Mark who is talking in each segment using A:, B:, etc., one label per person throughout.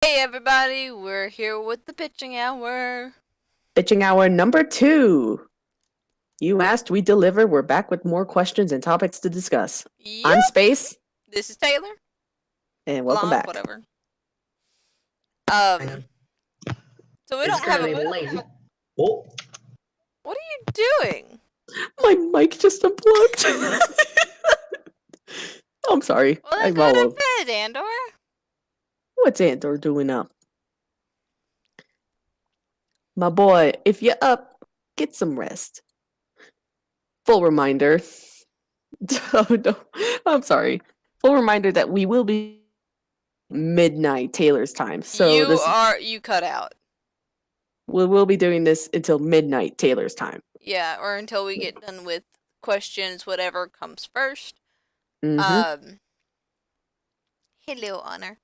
A: Hey everybody, we're here with the pitching hour.
B: Bitching hour number 2. You asked, we deliver. We're back with more questions and topics to discuss. I'm
A: Yep,
B: Space,
A: this is Taylor.
B: and welcome
A: Blonde,
B: back.
A: whatever.
C: Hang
A: Um,
C: on.
A: so we
C: It's
A: don't have a.
C: currently lazy. Oh,
A: What are you doing?
B: My mic just unplugged. I'm sorry.
A: Well, then
B: I'm
A: go
B: all
A: to
B: over.
A: bed, Andor.
B: What's Andor doing up? My boy, if you're up, get some rest. Full reminder. Oh, no. I'm sorry. Full reminder that we will be midnight Taylor's time. So
A: You cut out.
B: we will be doing this until midnight Taylor's time.
A: Yeah, or until we get done with questions, whatever comes first.
B: Mm-hmm.
A: Um, hello, Honor.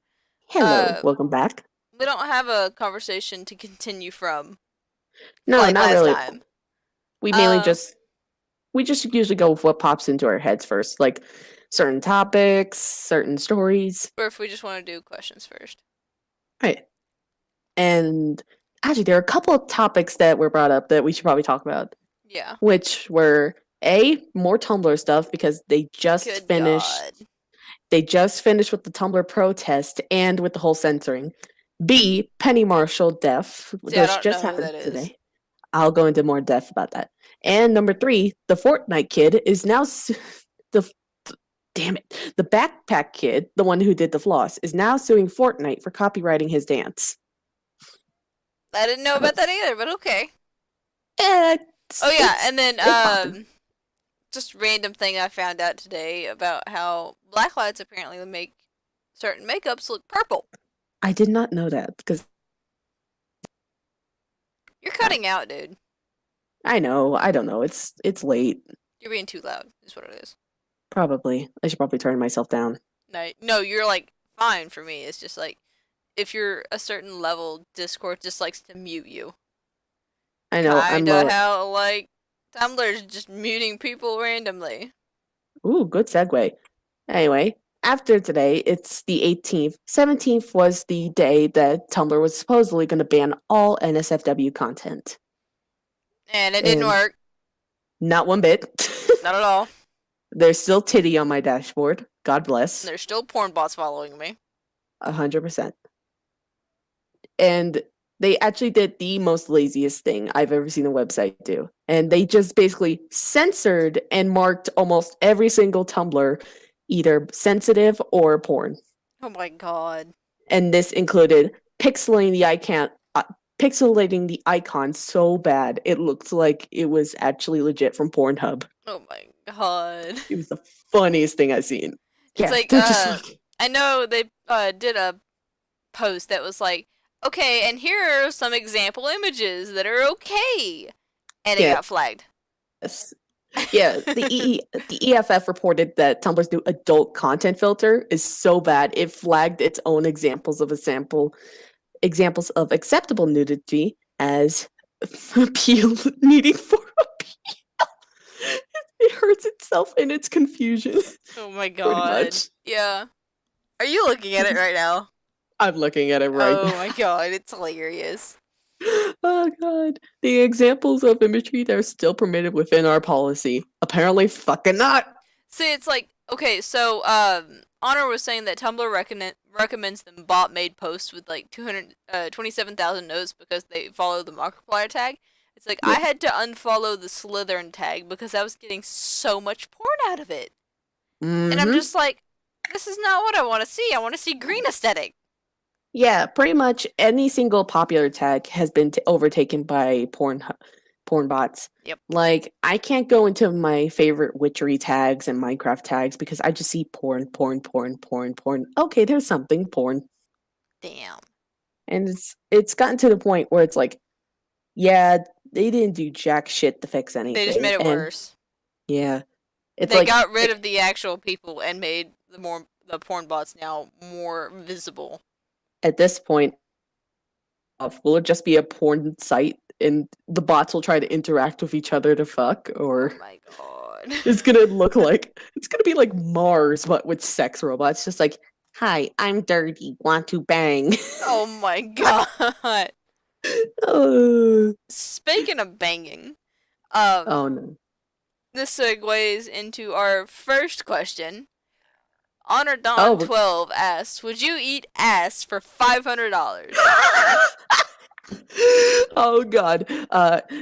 B: Hello, welcome back.
A: We don't have a conversation to continue from
B: No,
A: like
B: not
A: last
B: really.
A: time.
B: We mainly
A: Uh,
B: we just usually go with what pops into our heads first, like certain topics, certain stories.
A: or if we just want to do questions first.
B: Right. And actually there are a couple of topics that were brought up that we should probably talk about.
A: Yeah.
B: Which were more Tumblr stuff because
A: Good God.
B: they just finished with the Tumblr protest and with the whole censoring. B, Penny Marshall death,
A: See, I
B: which
A: don't know
B: just
A: who
B: happened
A: that is.
B: today. I'll go into more depth about that. And number 3, the Fortnite kid is now the damn it, the backpack kid, the one who did the floss, is now suing Fortnite for copywriting his dance.
A: I didn't know about that either, but okay. Oh yeah, and then just random thing I found out today about how blacklights apparently make certain makeups look purple.
B: I did not know that because
A: You're cutting out, dude.
B: I don't know. It's late.
A: You're being too loud. Is what it is.
B: Probably. I should probably turn myself down.
A: No, you're like fine for me. It's just like if you're a certain level, Discord just likes to mute you.
B: I know.
A: Kinda how like Tumblr's just muting people randomly.
B: Ooh, good segue. Anyway, after today, it's the 18th. 17th was the day that Tumblr was supposedly going to ban all NSFW content.
A: And it didn't work.
B: Not one bit.
A: Not at all.
B: There's still titty on my dashboard. God bless.
A: There's still porn bots following me.
B: 100%. And they actually did the most laziest thing I've ever seen a website do. And they just basically censored and marked almost every single Tumblr either sensitive or porn.
A: Oh my god.
B: And this included pixelating the icon so bad it looks like it was actually legit from Pornhub.
A: Oh my god.
B: It was the funniest thing I've seen.
A: It's like,
B: just like,
A: I know they did a post that was like, okay, and here are some example images that are okay. And it got flagged.
B: yes. Yeah, the EFF reported that Tumblr's new adult content filter is so bad it flagged its own examples of acceptable nudity as appeal needing for appeal. It hurts itself in its confusion.
A: Oh my god. Yeah. Are you looking at it right now?
B: I'm looking at it right now.
A: Oh my god, it's hilarious.
B: Oh god. The examples of imagery that are still permitted within our policy. Apparently fucking not.
A: See, it's like, okay, so Honor was saying that Tumblr recommends them bot-made posts with like 227,000 notes because they follow the Markiplier tag. It's like, I had to unfollow the Slytherin tag because I was getting so much porn out of it.
B: Mm-hmm.
A: And I'm just like, this is not what I want to see. I want to see green aesthetic.
B: Yeah, pretty much any single popular tag has been overtaken by porn bots.
A: Yep.
B: Like, I can't go into my favorite witchery tags and Minecraft tags because I just see porn. Okay, there's something porn.
A: Damn.
B: And it's gotten to the point where it's like, yeah, they didn't do jack shit to fix anything.
A: They just made it worse.
B: Yeah.
A: They got rid of the actual people and made the porn bots now more visible.
B: At this point, will it just be a porn site and the bots will try to interact with each other to fuck? Or
A: oh my god.
B: it's gonna be like Mars but with sex robots, just like, Hi, I'm dirty. Want to bang?
A: Oh my god.
B: Oh,
A: Speaking of banging, um,
B: oh no.
A: this segues into our first question. Honor Dawn
B: Oh.
A: 12 asks, "Would you eat ass for $500?"
B: Oh god.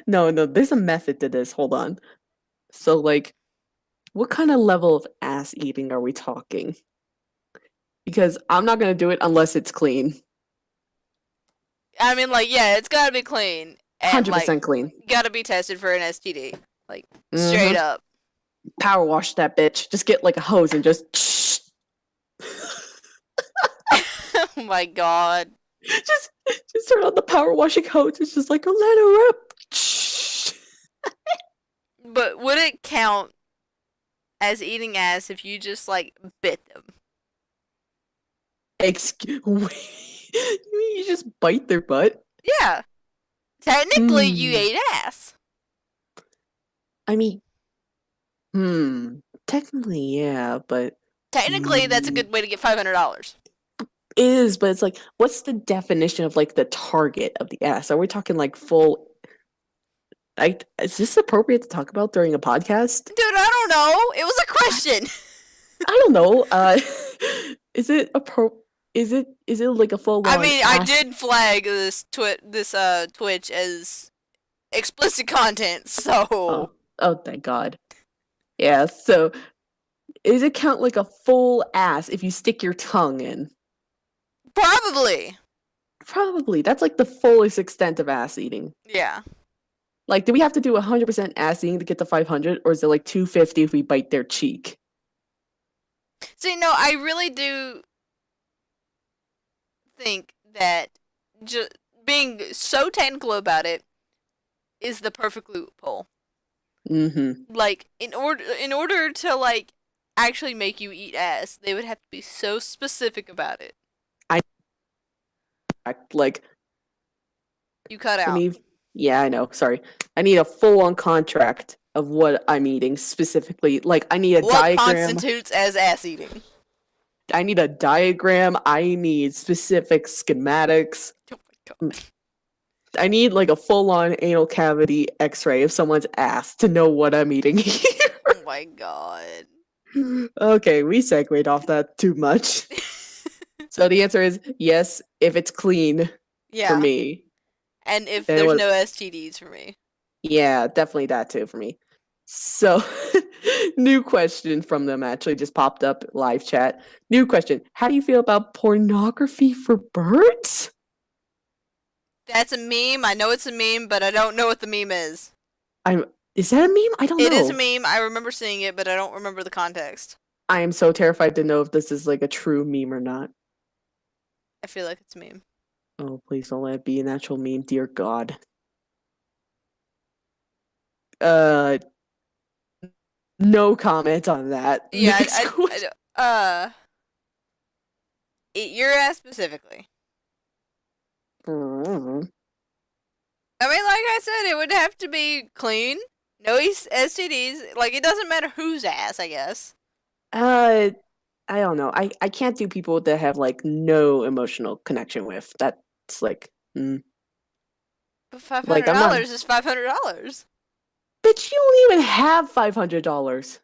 B: No, there's a method to this. Hold on. So like what kind of level of ass eating are we talking? Because I'm not gonna do it unless it's clean.
A: I mean, like, yeah, it's gotta be clean and like
B: 100% clean.
A: gotta be tested for an STD, like straight
B: Mm-hmm.
A: up.
B: Power wash that bitch. Just get like a hose and just
A: Oh my god.
B: just just turn on the power washing hose. It's just like, oh, let her rip.
A: But would it count as eating ass if you just like bit them?
B: Wait, you mean you just bite their butt?
A: Yeah. Technically, you ate ass.
B: I mean, technically, yeah, but
A: Technically, that's a good way to get $500.
B: is, but it's like, what's the definition of like the target of the ass? Are we talking like full? Like, is this appropriate to talk about during a podcast?
A: Dude, I don't know. It was a question.
B: I don't know. Is it is it like a full?
A: I mean, I did flag this Twitch as explicit content, so
B: Oh, thank God. Yeah. So, does it count like a full ass if you stick your tongue in?
A: probably.
B: Probably. That's like the fullest extent of ass eating.
A: Yeah.
B: Like, do we have to do 100% ass eating to get to 500, or is it like 250 if we bite their cheek?
A: See, no, I really do think that just being so technical about it is the perfect loophole.
B: Mm-hmm.
A: Like, in order to like actually make you eat ass, they would have to be so specific about it.
B: Like,
A: You cut
B: I
A: out.
B: mean, yeah, I know. Sorry. I need a full-on contract of what I'm eating specifically. Like, I need a
A: What
B: diagram.
A: constitutes as ass eating?
B: I need a diagram. I need specific schematics.
A: Oh my god.
B: I need like a full-on anal cavity x-ray of someone's ass to know what I'm eating here.
A: Oh my god.
B: Okay, we segued off that too much. So the answer is yes, if it's clean
A: Yeah.
B: for me.
A: And if
B: Then it
A: there's
B: was-
A: no STDs for me.
B: Yeah, definitely that too for me. So, new question from them actually just popped up live chat. New question. How do you feel about pornography for birds?
A: That's a meme. I know it's a meme, but I don't know what the meme is.
B: Is that a meme? I don't know.
A: It is a meme. I remember seeing it, but I don't remember the context.
B: I am so terrified to know if this is like a true meme or not.
A: I feel like it's a meme.
B: Oh, please don't let it be an actual meme, dear God. No comment on that.
A: Yeah,
B: Next question.
A: eat your ass specifically.
B: Mm.
A: I mean, like I said, it would have to be clean. No STDs. Like, it doesn't matter whose ass, I guess.
B: I don't know. I can't do people that have like no emotional connection with. That's like,
A: But $500
B: Like, I'm not-
A: is $500.
B: bitch, you don't even have $500.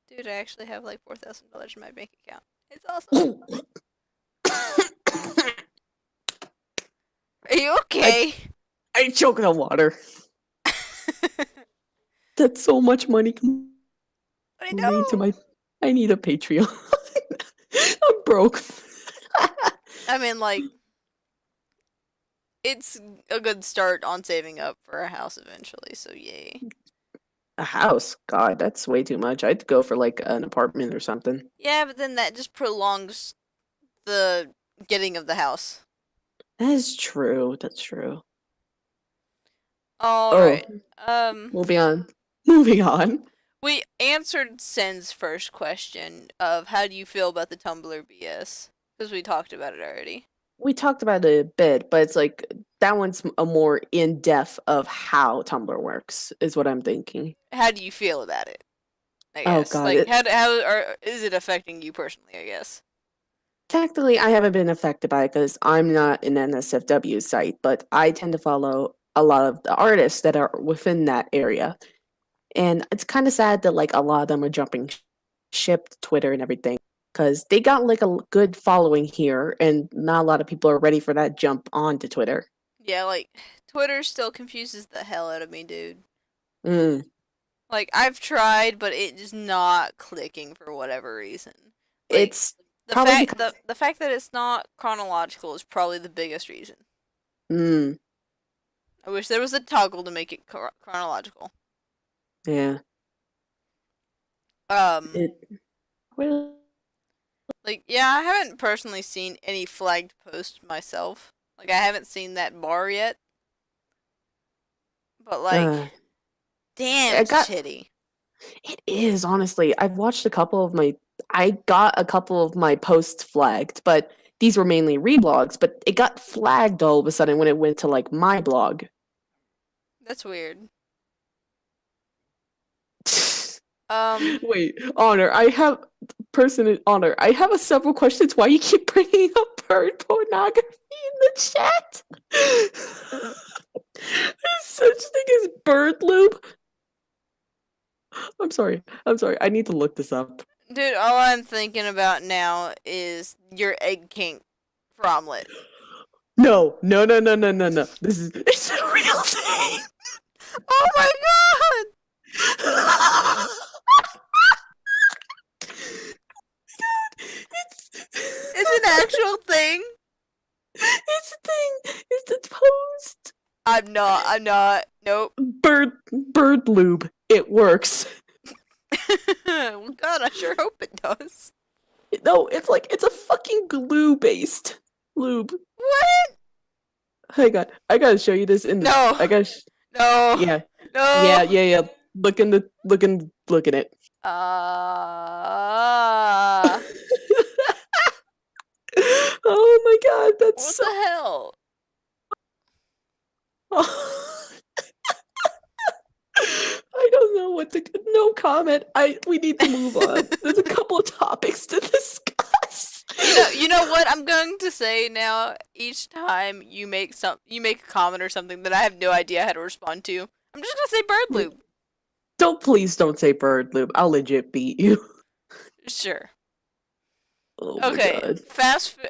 A: Dude, I actually have like $4,000 in my bank account. It's awesome. Are you okay?
B: I choking on water. That's so much money
A: I
B: coming
A: know.
B: into my. I need a Patreon. I'm broke.
A: I mean, like, it's a good start on saving up for a house eventually, so yay.
B: A house? God, that's way too much. I'd go for like an apartment or something.
A: Yeah, but then that just prolongs the getting of the house.
B: That is true. That's true.
A: Alright.
B: Moving on. Moving on.
A: We answered Sen's first question of how do you feel about the Tumblr BS? Because we talked about it already.
B: We talked about it a bit, but it's like that one's a more in depth of how Tumblr works, is what I'm thinking.
A: How do you feel about it? I
B: Oh,
A: guess.
B: God,
A: Like, how is it affecting you personally, I guess?
B: Technically, I haven't been affected by it because I'm not an NSFW site, but I tend to follow a lot of the artists that are within that area. And it's kind of sad that like a lot of them are jumping ship to Twitter and everything because they got like a good following here, and not a lot of people are ready for that jump onto Twitter.
A: Yeah, like Twitter still confuses the hell out of me, dude.
B: Mm.
A: Like I've tried, but it is not clicking for whatever reason. Like
B: It's probably because
A: the fact that it's not chronological is probably the biggest reason.
B: mm,
A: I wish there was a toggle to make it chronological.
B: yeah.
A: Um,
B: It well,
A: like yeah, I haven't personally seen any flagged posts myself. Like I haven't seen that bar yet. But like,
B: uh,
A: damn,
B: I
A: it's
B: got
A: shitty.
B: it is honestly. I've watched a couple of my I got a couple of my posts flagged, but these were mainly reblogs, but it got flagged all of a sudden when it went to like my blog.
A: That's weird. Um,
B: Wait, Honor, I have person in Honor. I have a several questions. Why you keep bringing up bird pornography in the chat? There's such thing as bird lube. I'm sorry. I'm sorry. I need to look this up.
A: dude, all I'm thinking about now is your egg kink for omelet.
B: No, no, no, no, no, no, no. This is it's a real thing.
A: Oh my god! It's an actual thing.
B: It's a thing. It's a post.
A: I'm not. Nope.
B: Bird lube. It works.
A: Well, God, I sure hope it does.
B: No, it's a fucking glue based lube.
A: What?
B: Hang on, I gotta show you this in the.
A: No.
B: I gotta.
A: No.
B: Yeah,
A: No.
B: yeah. Look at it. Oh my god, that's
A: What
B: so.
A: the hell?
B: I don't know what to. No comment. We need to move on. There's a couple of topics to discuss.
A: You know what I'm going to say now. Each time you make a comment or something that I have no idea how to respond to, I'm just gonna say bird loop.
B: Please don't say bird lube. I'll legit beat you.
A: Sure.
B: Oh
A: Okay.
B: my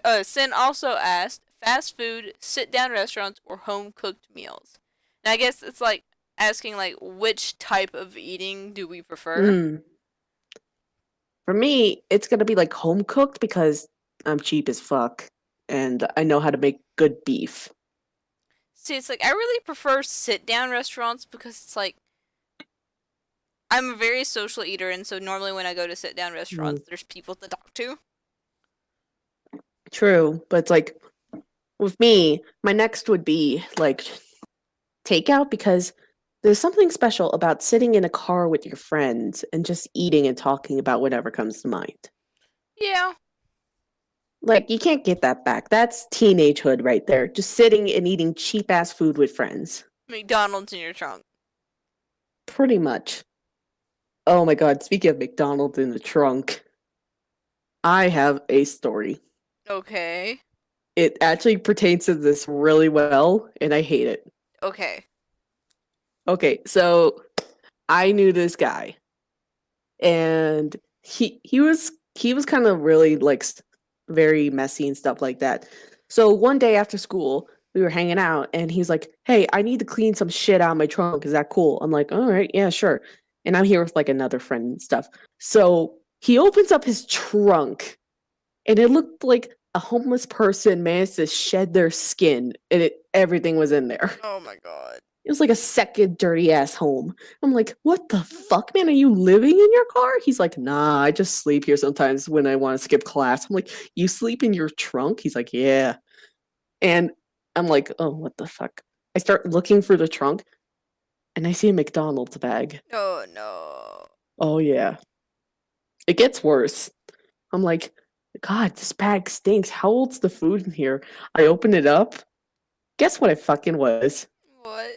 B: god.
A: Sin also asked fast food, sit down restaurants, or home cooked meals. And I guess it's like asking like which type of eating do we prefer?
B: Mm. For me, it's gonna be like home cooked because I'm cheap as fuck and I know how to make good beef.
A: See, it's like I really prefer sit down restaurants because it's like I'm a very social eater, and so normally when I go to sit down restaurants, there's people to talk to.
B: True, but it's like with me, my next would be like takeout because there's something special about sitting in a car with your friends and just eating and talking about whatever comes to mind.
A: Yeah.
B: Like you can't get that back. That's teenagehood right there. Just sitting and eating cheap ass food with friends.
A: McDonald's in your trunk.
B: Pretty much. Oh my god, speaking of McDonald's in the trunk, I have a story.
A: Okay.
B: It actually pertains to this really well, and I hate it.
A: Okay.
B: Okay, so I knew this guy, and he was kind of really like very messy and stuff like that. So one day after school, we were hanging out, and he's like, "Hey, I need to clean some shit out of my trunk. Is that cool?" I'm like, "All right, yeah, sure." And I'm here with like another friend and stuff. So he opens up his trunk, and it looked like a homeless person managed to shed their skin, and everything was in there.
A: Oh my god.
B: It was like a second dirty ass home. I'm like, what the fuck, man? Are you living in your car? He's like, nah, I just sleep here sometimes when I want to skip class. I'm like, you sleep in your trunk? He's like, yeah. And I'm like, oh, what the fuck? I start looking for the trunk and I see a McDonald's bag.
A: Oh no.
B: Oh, yeah. It gets worse. I'm like, God, this bag stinks. How old's the food in here? I open it up. Guess what it fucking was?
A: What?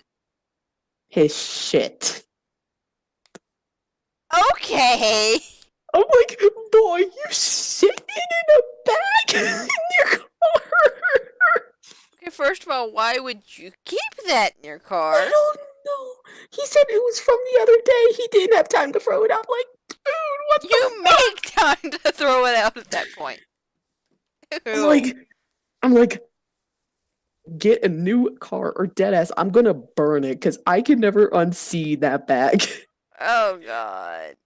B: His shit.
A: Okay.
B: I'm like, boy, you sitting in a bag in your car.
A: Okay, first of all, why would you keep that in your
B: I
A: car?
B: don't know. He said it was from the other day. He didn't have time to throw it out. Like, dude, what the
A: You make time to throw it out at that point. Ew.
B: I'm like, get a new car or dead ass. I'm gonna burn it because I can never unsee that bag.
A: Oh god.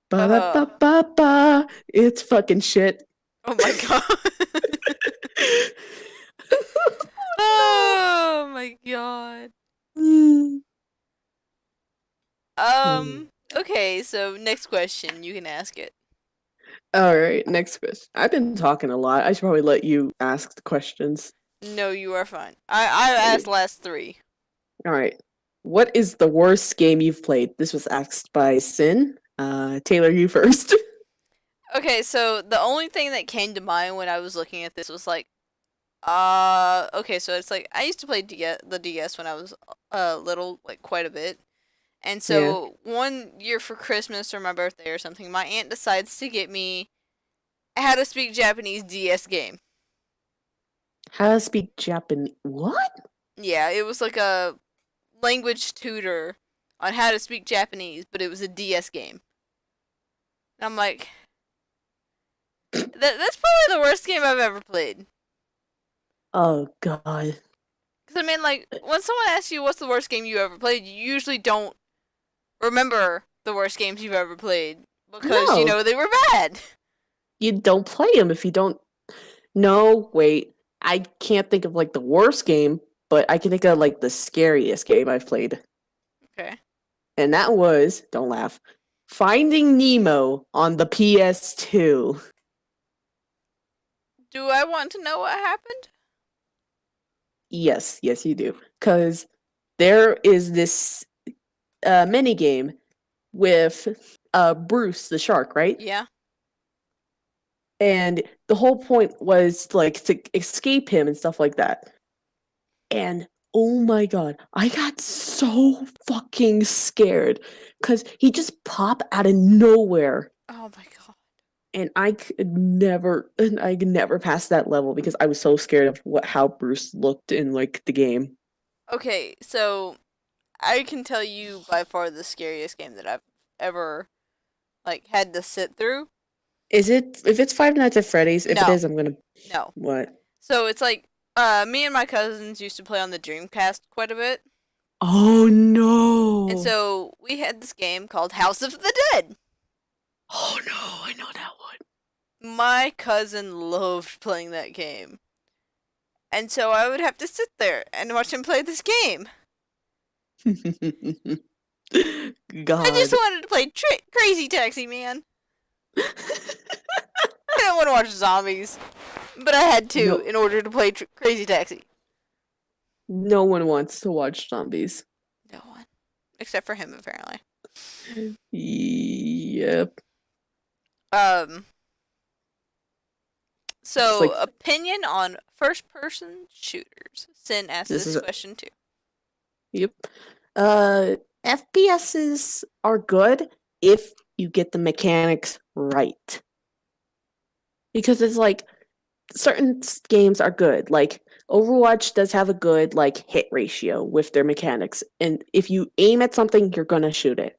B: Ba da ba ba ba. It's fucking shit.
A: Oh my god. Oh my god.
B: Mm.
A: Okay, so next question, you can ask it.
B: All right, next question. I've been talking a lot. I should probably let you ask the questions.
A: No, you are fine. I asked last 3.
B: All right. What is the worst game you've played? This was asked by Sin. Taylor, you first.
A: Okay, so the only thing that came to mind when I was looking at this was like, okay, so it's like I used to play the DS when I was little, like quite a bit. And so one year for Christmas or my birthday or something, my aunt decides to get me How to Speak Japanese DS game.
B: How to speak Japanese? What?
A: Yeah, it was like a language tutor on how to speak Japanese, but it was a DS game. And I'm like, that's probably the worst game I've ever played.
B: Oh God.
A: Because I mean, like, when someone asks you what's the worst game you ever played, you usually don't remember the worst games you've ever played because you
B: No.
A: know they were bad.
B: You don't play them if you don't. No, wait. I can't think of like the worst game, but I can think of like the scariest game I've played.
A: Okay.
B: And that was, don't laugh, Finding Nemo on the PS2.
A: Do I want to know what happened?
B: Yes, you do. Because there is this mini game with Bruce the shark, right?
A: Yeah.
B: And the whole point was like to escape him and stuff like that. And oh my god, I got so fucking scared because he just popped out of nowhere.
A: Oh my god.
B: And I could never pass that level because I was so scared of how Bruce looked in like the game.
A: Okay, so I can tell you by far the scariest game that I've ever like had to sit through.
B: Is it if it's Five Nights at Freddy's? If it
A: No.
B: is, I'm gonna
A: No.
B: what?
A: So it's like me and my cousins used to play on the Dreamcast quite a bit.
B: Oh no!
A: And so we had this game called House of the Dead.
B: Oh no, I know that one.
A: My cousin loved playing that game. And so I would have to sit there and watch him play this game.
B: God.
A: I just wanted to play Crazy Taxi, man. I didn't want to watch zombies, but I had to
B: No.
A: in order to play Crazy Taxi.
B: No one wants to watch zombies.
A: No one. Except for him, apparently.
B: Yep.
A: So,
B: like-
A: opinion on first-person shooters. Sin asked
B: This
A: this
B: is
A: question too.
B: Yep. FPSs are good if you get the mechanics right. Because it's like certain games are good. Like Overwatch does have a good like hit ratio with their mechanics. And if you aim at something, you're gonna shoot it.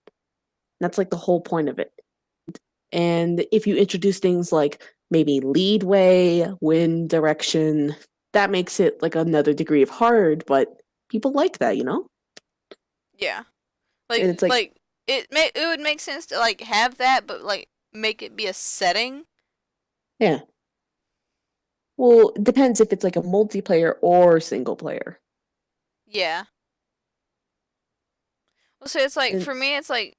B: That's like the whole point of it. And if you introduce things like maybe lead way, wind direction, that makes it like another degree of hard, but people like that, you know?
A: Yeah. Like,
B: And it's like-
A: it would make sense to like have that, but like make it be a setting.
B: Yeah. Well, it depends if it's like a multiplayer or single player.
A: Yeah. Well, so it's like
B: And-
A: for me, it's like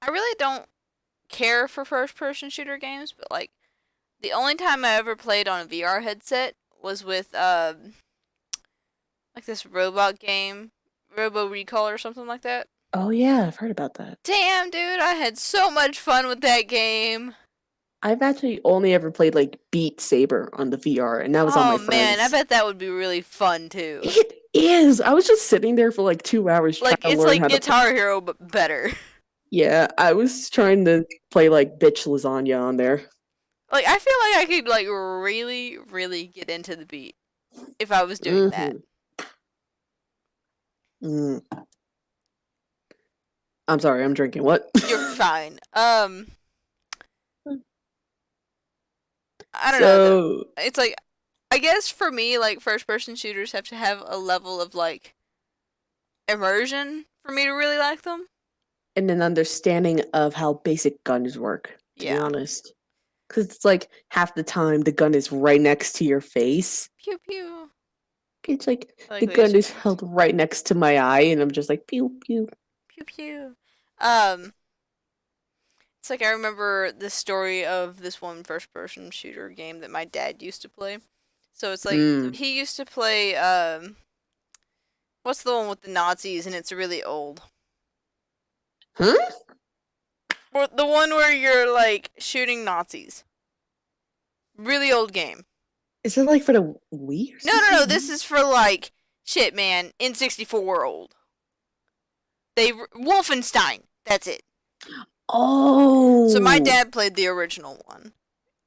A: I really don't care for first-person shooter games, but like the only time I ever played on a VR headset was with like this robot game, Robo Recall or something like that.
B: Oh yeah, I've heard about that.
A: Damn, dude, I had so much fun with that game.
B: I've actually only ever played like Beat Saber on the VR, and that was on my
A: Oh
B: friends.
A: man, I bet that would be really fun too.
B: It is. I was just sitting there for like 2 hours
A: Like
B: trying to
A: it's
B: learn
A: like
B: how
A: Guitar Hero but better.
B: Yeah, I was trying to play like bitch lasagna on there.
A: Like, I feel like I could, like, really, really get into the beat if I was doing that.
B: Mm. I'm sorry, I'm drinking. What?
A: You're fine. I don't know, though.
B: So,
A: It's like, I guess for me, like, first-person shooters have to have a level of, like, immersion for me to really like them.
B: and an understanding of how basic guns work, to be
A: Yeah.
B: honest. Because it's like half the time the gun is right next to your face.
A: Pew pew.
B: It's like
A: I like
B: the
A: laser
B: gun is
A: guns.
B: held right next to my eye, and I'm just like pew pew.
A: Pew pew. Um, it's like I remember the story of this one first-person shooter game that my dad used to play. So it's like
B: Mm.
A: he used to play what's the one with the Nazis and it's really old?
B: Huh?
A: Or the one where you're like shooting Nazis. Really old game.
B: Is it like for the Wii or
A: No,
B: something?
A: no, no. This is for like shit, man. N64 old. Wolfenstein. That's it.
B: Oh.
A: So my dad played the original one,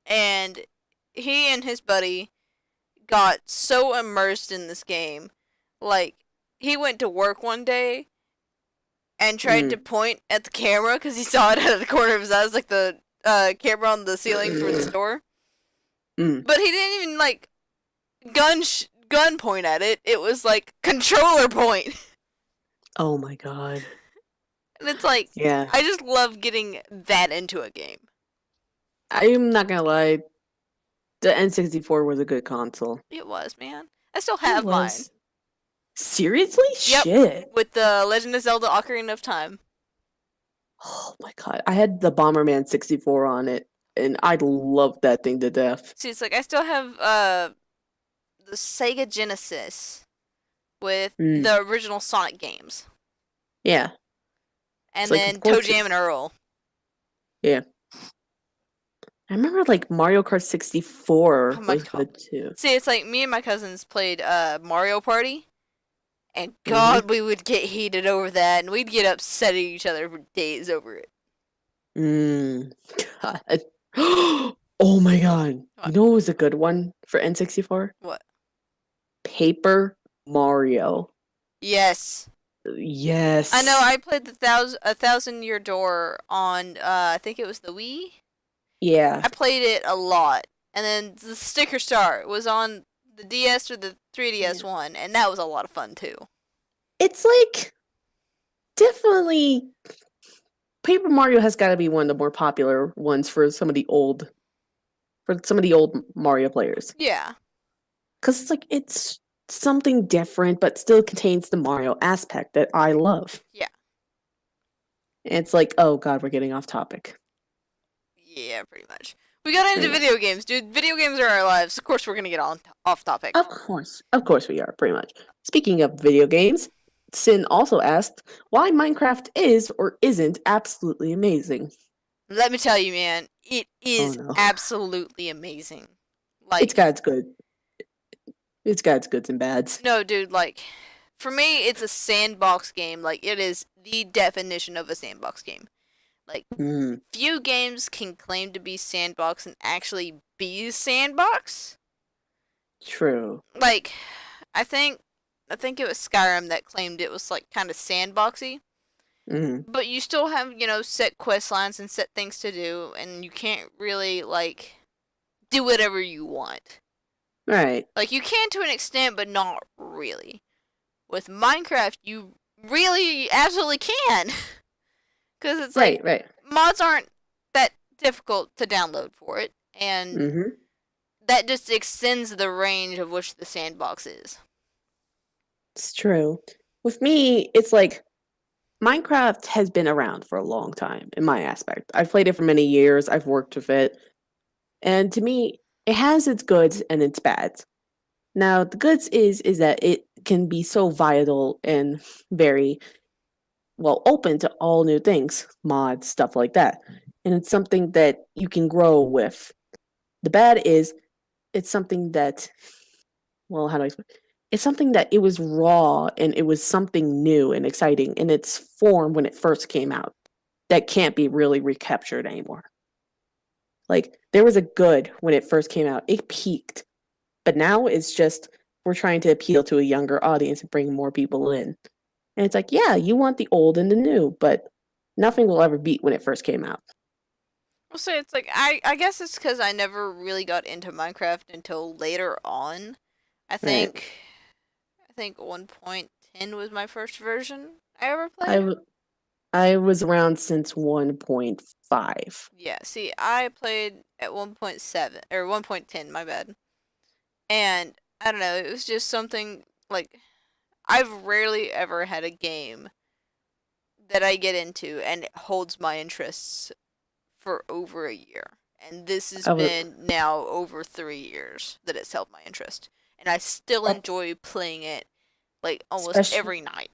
A: and he and his buddy got so immersed in this game, like he went to work one day and tried to point at the camera because he saw it out of the corner of his eyes, like the camera on the ceiling for the store. But he didn't even like gun point at it. It was like controller point.
B: Oh my god.
A: And it's like,
B: Yeah.
A: I just love getting that into a game.
B: I'm not gonna lie. The N64 was a good console.
A: It was, man. I still have mine.
B: Seriously?
A: Yep.
B: Shit.
A: With the Legend of Zelda Ocarina of Time.
B: Oh my god. I had the Bomberman 64 on it, and I loved that thing to death.
A: See, it's like I still have the Sega Genesis with the original Sonic games.
B: Yeah.
A: And
B: It's
A: then
B: like,
A: Toe Jam and Earl.
B: Yeah. I remember like Mario Kart 64
A: Oh my
B: was
A: god.
B: good too.
A: See, it's like me and my cousins played Mario Party. And God, we would get heated over that, and we'd get upset at each other for days over it.
B: God. Oh my god.
A: What?
B: You know what was a good one for N64?
A: What?
B: Paper Mario.
A: Yes.
B: Yes.
A: I know. I played the 1,000-Year Door on I think it was the Wii.
B: Yeah.
A: I played it a lot, and then the Sticker Star was on the DS or the 3DS one, and that was a lot of fun too.
B: It's like definitely Paper Mario has got to be one of the more popular ones for some of the old Mario players.
A: Yeah.
B: Cuz it's like it's something different but still contains the Mario aspect that I love.
A: Yeah.
B: It's like, oh god, we're getting off topic.
A: Yeah, pretty much. We got into video games, dude. Video games are our lives. Of course, we're gonna get off topic.
B: Of course we are, pretty much. Speaking of video games, Sin also asked why Minecraft is or isn't absolutely amazing.
A: Let me tell you, man, it is
B: no.
A: absolutely amazing. Like,
B: It's got its good. It's got its goods and bads.
A: no, dude, like, for me, it's a sandbox game. Like, it is the definition of a sandbox game. Like, few games can claim to be sandbox and actually be sandbox.
B: True.
A: Like, I think it was Skyrim that claimed it was like kind of sandboxy. But you still have, set quest lines and set things to do, and you can't really like do whatever you want.
B: Right.
A: Like, you can to an extent, but not really. With Minecraft, you really absolutely can. Because it's like, mods aren't that difficult to download for it, and that just extends the range of which the sandbox is.
B: It's true. With me, it's like Minecraft has been around for a long time in my aspect. I've played it for many years. I've worked with it. And to me, it has its goods and its bads. Now, the goods is that it can be so vital and very open to all new things, mods, stuff like that. And it's something that you can grow with. The bad is it's something that, how do I explain? It's something that it was raw and it was something new and exciting in its form when it first came out. that can't be really recaptured anymore. Like, there was a good when it first came out. It peaked. But now it's just we're trying to appeal to a younger audience and bring more people in. And it's like, yeah, you want the old and the new, but nothing will ever beat when it first came out.
A: Well, so it's like I guess it's because I never really got into Minecraft until later on. I
B: Right.
A: think I think 1.10 was my first version I ever
B: I,
A: played.
B: w- I was around since 1.5.
A: Yeah, see, I played at 1.7 or 1.10, my bad. And I don't know, it was just something like I've rarely ever had a game that I get into and it holds my interests for over a year. And this has
B: I was,
A: been now over 3 years that it's held my interest. And I still
B: that's
A: enjoy playing it like almost
B: especially,
A: every night.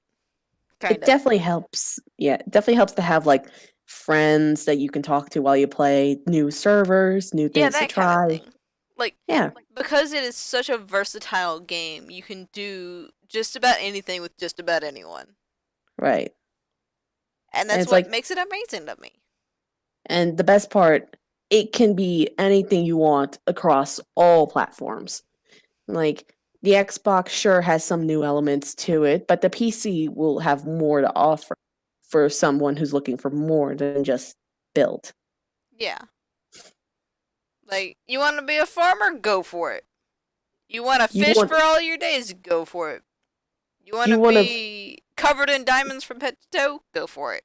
B: it
A: Kind of.
B: definitely helps. Yeah, it definitely helps to have like friends that you can talk to while you play, new servers, new
A: Yeah,
B: things to
A: that kind of
B: try.
A: thing. Like,
B: Yeah,
A: because it is such a versatile game, you can do just about anything with just about anyone.
B: right.
A: And
B: And
A: that's
B: it's
A: what
B: like,
A: makes it amazing to me.
B: and the best part, it can be anything you want across all platforms. Like the Xbox sure has some new elements to it, but the PC will have more to offer for someone who's looking for more than just build.
A: Yeah. Like, you want to be a farmer? Go for it. You want to
B: You
A: fish
B: want
A: for all your days? Go for it. You want
B: you
A: to
B: want to
A: be covered in diamonds from head to toe? Go for it.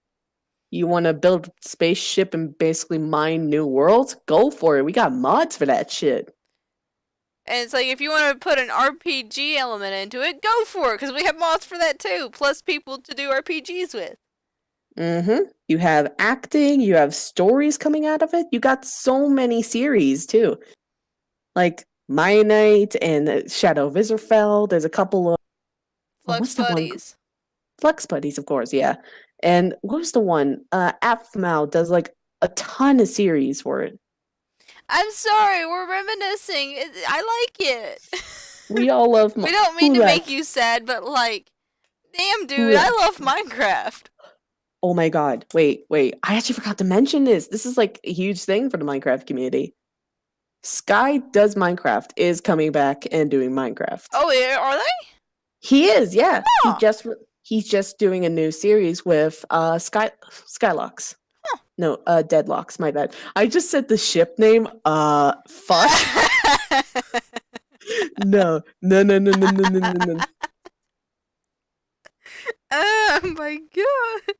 B: you want to build spaceship and basically mine new worlds? Go for it. We got mods for that shit.
A: And it's like, if you want to put an RPG element into it, go for it, because we have mods for that too, plus people to do RPGs with.
B: You have acting, you have stories coming out of it. You got so many series too. Like My Knight and Shadow of Israfel. There's a couple of
A: Flux
B: what's that one?
A: Buddies.
B: Flux Buddies, of course, yeah. And what was the one? AppMao does like a ton of series for it.
A: I'm sorry, we're reminiscing. I like it.
B: We all love
A: We don't mean
B: who
A: to make
B: like
A: you sad, but like, damn,
B: who
A: dude, I
B: like.
A: love Minecraft.
B: Oh my god! Wait! I actually forgot to mention this. This is like a huge thing for the Minecraft community. Sky Does Minecraft is coming back and doing Minecraft.
A: Oh, yeah, are they?
B: He is, yeah.
A: Huh.
B: He's just doing a new series with Skylocks.
A: Huh.
B: No, Deadlocks, my bad. I just said the ship name. Fuck. No. No.
A: Oh my god.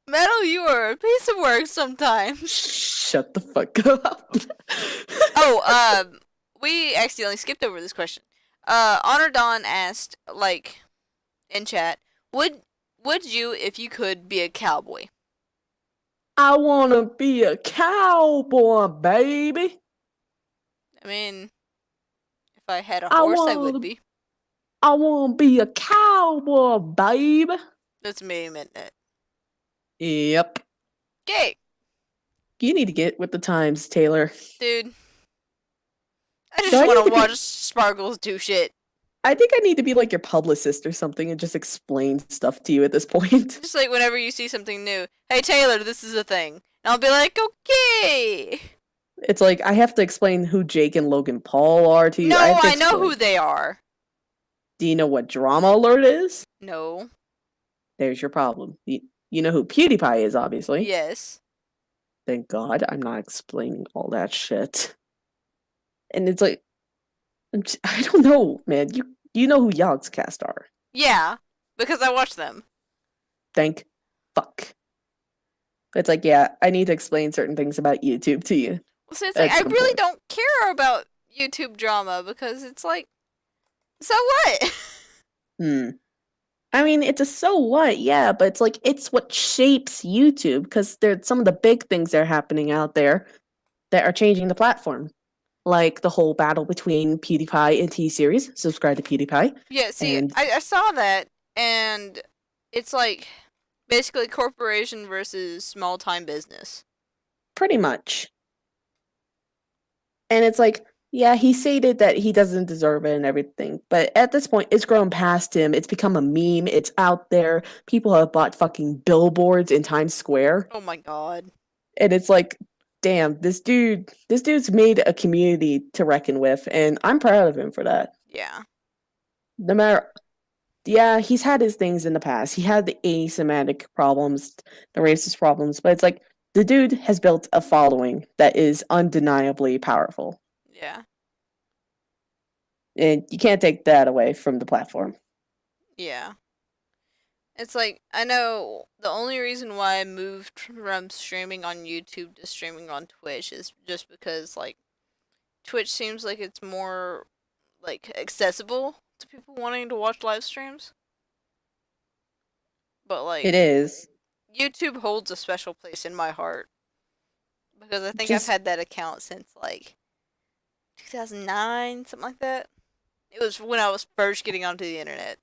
A: Metal, you are a piece of work sometimes.
B: Shut the fuck up.
A: Oh, we accidentally skipped over this question. Honor Dawn asked, like, in chat, would you, if you could, be a cowboy?
B: I wanna be a cowboy, baby.
A: I mean, if I had a
B: I
A: horse, I would
B: wanna
A: be.
B: I wanna be a cowboy, baby.
A: That's me, admitting it.
B: Yep.
A: Okay,
B: You need to get with the times, Taylor.
A: dude. I
B: Do
A: just
B: I
A: want
B: need
A: to
B: to
A: watch
B: be
A: Sparkles do shit.
B: I think I need to be like your publicist or something and just explain stuff to you at this point.
A: Just like whenever you see something new, hey Taylor, this is a thing. And I'll be like, okay.
B: It's like I have to explain who Jake and Logan Paul are to you. I
A: No,
B: have to
A: I know
B: explain.
A: who they are.
B: Do you know what drama alert is?
A: No.
B: There's your problem. You know who PewDiePie is, obviously.
A: Yes.
B: Thank God I'm not explaining all that shit. And it's like I don't know, man. You know who Yogscast are.
A: Yeah, because I watch them.
B: Thank fuck. It's like, yeah, I need to explain certain things about YouTube to you.
A: So it's like,
B: At
A: I
B: some
A: really
B: point.
A: don't care about YouTube drama because it's like, so what?
B: Hmm. I mean, it's a so what, yeah, but it's like it's what shapes YouTube because there's some of the big things that are happening out there that are changing the platform. Like the whole battle between PewDiePie and T-Series. Subscribe to PewDiePie.
A: Yeah, see,
B: And
A: I saw that, and it's like basically corporation versus small time business.
B: pretty much. And it's like Yeah, he stated that he doesn't deserve it and everything. But at this point, it's grown past him. It's become a meme. It's out there. People have bought fucking billboards in Times Square.
A: Oh my god.
B: And it's like, damn, this dude's made a community to reckon with, and I'm proud of him for that.
A: Yeah.
B: No matter, yeah, he's had his things in the past. He had the asymmetric problems, the racist problems, but it's like the dude has built a following that is undeniably powerful,
A: Yeah.
B: and you can't take that away from the platform.
A: Yeah. It's like, I know the only reason why I moved from streaming on YouTube to streaming on Twitch is just because, like, Twitch seems like it's more, like, accessible to people wanting to watch live streams. But, like,
B: It is.
A: YouTube holds a special place in my heart. Because I think
B: Just
A: I've had that account since, like, 2009, something like that. It was when I was first getting onto the internet.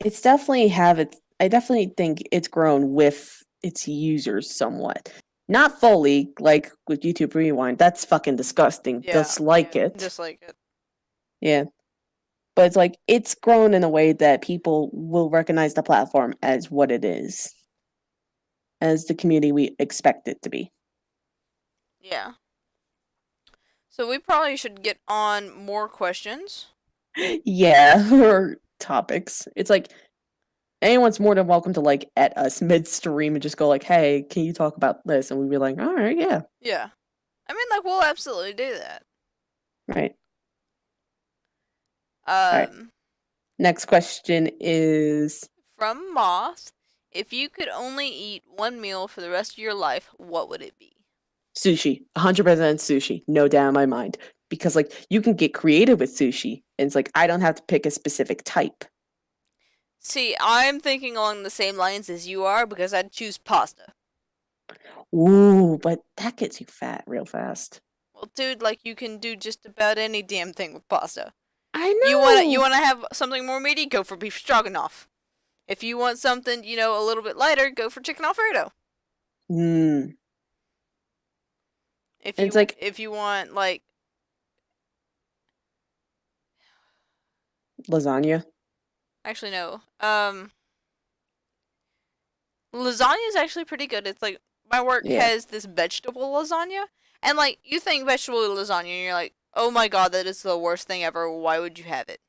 B: it's definitely have its I definitely think it's grown with its users somewhat. Not fully, like with YouTube Rewind. That's fucking disgusting.
A: Yeah.
B: Dislike it.
A: Dislike it.
B: Yeah. But it's like it's grown in a way that people will recognize the platform as what it is. As the community we expect it to be.
A: Yeah. So we probably should get on more questions.
B: Yeah, or topics. It's like anyone's more than welcome to like at us midstream and just go like, "Hey, can you talk about this?" And we'd be like, "All right, yeah,
A: Yeah. I mean, like, we'll absolutely do that.
B: right."
A: Um,
B: right. Next question is
A: From Moth, if you could only eat one meal for the rest of your life, what would it be?
B: sushi. 100% sushi. No doubt in my mind. Because like you can get creative with sushi, and it's like I don't have to pick a specific type.
A: See, I'm thinking along the same lines as you are because I'd choose pasta.
B: Ooh, but that gets you fat real fast.
A: Well, dude, like, you can do just about any damn thing with pasta.
B: I know.
A: You wanna have something more meaty? Go for beef stroganoff. If you want something, you know, a little bit lighter, go for chicken alfredo.
B: Mm.
A: If you want, like,
B: lasagna.
A: actually no, lasagna is actually pretty good. It's like my work has this vegetable lasagna, and like you think vegetable lasagna, and you're like, oh my god, that is the worst thing ever. Why would you have it?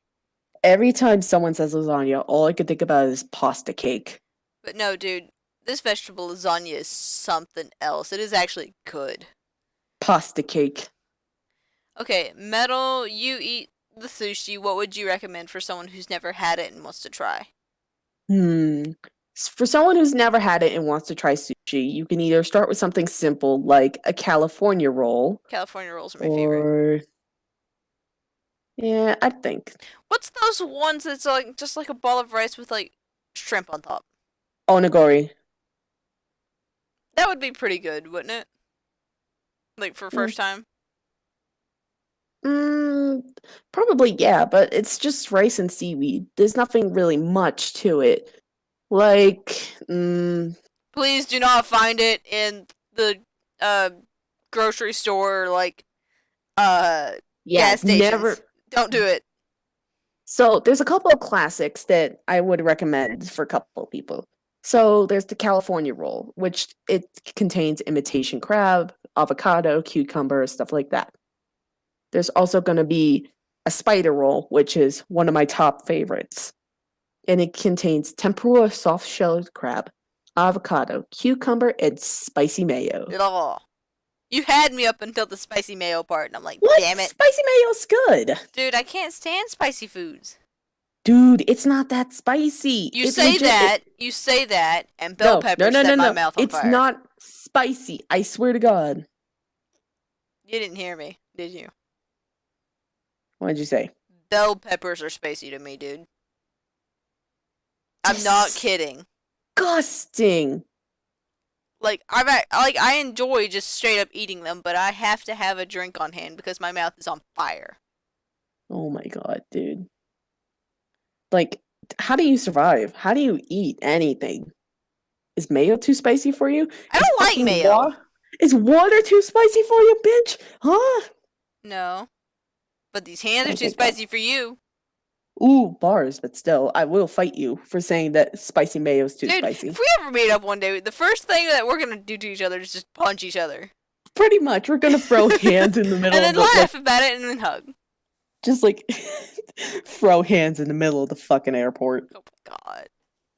B: Every time someone says lasagna, all I can think about is pasta cake.
A: But no, dude, this vegetable lasagna is something else. It is actually good.
B: Pasta cake.
A: Okay, Metal, you eat the sushi. What would you recommend for someone who's never had it and wants to try?
B: For someone who's never had it and wants to try sushi, you can either start with something simple like a California roll.
A: California rolls are my favorite.
B: Yeah, I think.
A: What's those ones that's like just like a ball of rice with like shrimp on top?
B: Onigiri.
A: That would be pretty good, wouldn't it? Like for first time?
B: Probably, yeah, but it's just rice and seaweed. There's nothing really much to it. Like,
A: Please do not find it in the grocery store, like gas stations.
B: never.
A: Don't do it.
B: So there's a couple of classics that I would recommend for a couple of people. So there's the California roll, which it contains imitation crab, avocado, cucumber, stuff like that. There's also going to be a spider roll, which is one of my top favorites. And it contains tempura soft-shelled crab, avocado, cucumber, and spicy mayo.
A: Oh. You had me up until the spicy mayo part, and I'm like,
B: What?
A: damn it.
B: Spicy mayo's good.
A: Dude, I can't stand spicy foods.
B: Dude, it's not that spicy.
A: You say that, and bell
B: No,
A: peppers
B: no,
A: set my
B: no.
A: mouth on
B: It's
A: fire.
B: not spicy. I swear to God.
A: You didn't hear me, did you?
B: What did you say?
A: Bell peppers are spicy to me, dude. I'm not kidding.
B: Disgusting.
A: Like I enjoy just straight up eating them, but I have to have a drink on hand because my mouth is on fire.
B: Oh my God, dude. Like, how do you survive? How do you eat anything? Is mayo too spicy for you?
A: I don't like mayo.
B: Is water too spicy for you, bitch? Huh?
A: No. But these hands are too
B: Okay, go.
A: spicy for you.
B: Ooh, bars, but still, I will fight you for saying that spicy mayo is too
A: Dude,
B: spicy.
A: if we ever meet up one day, the first thing that we're gonna do to each other is just punch each other.
B: Pretty much, we're gonna throw hands in the middle
A: and then
B: of the
A: laugh about it and then hug.
B: just like throw hands in the middle of the fucking airport.
A: Oh my god.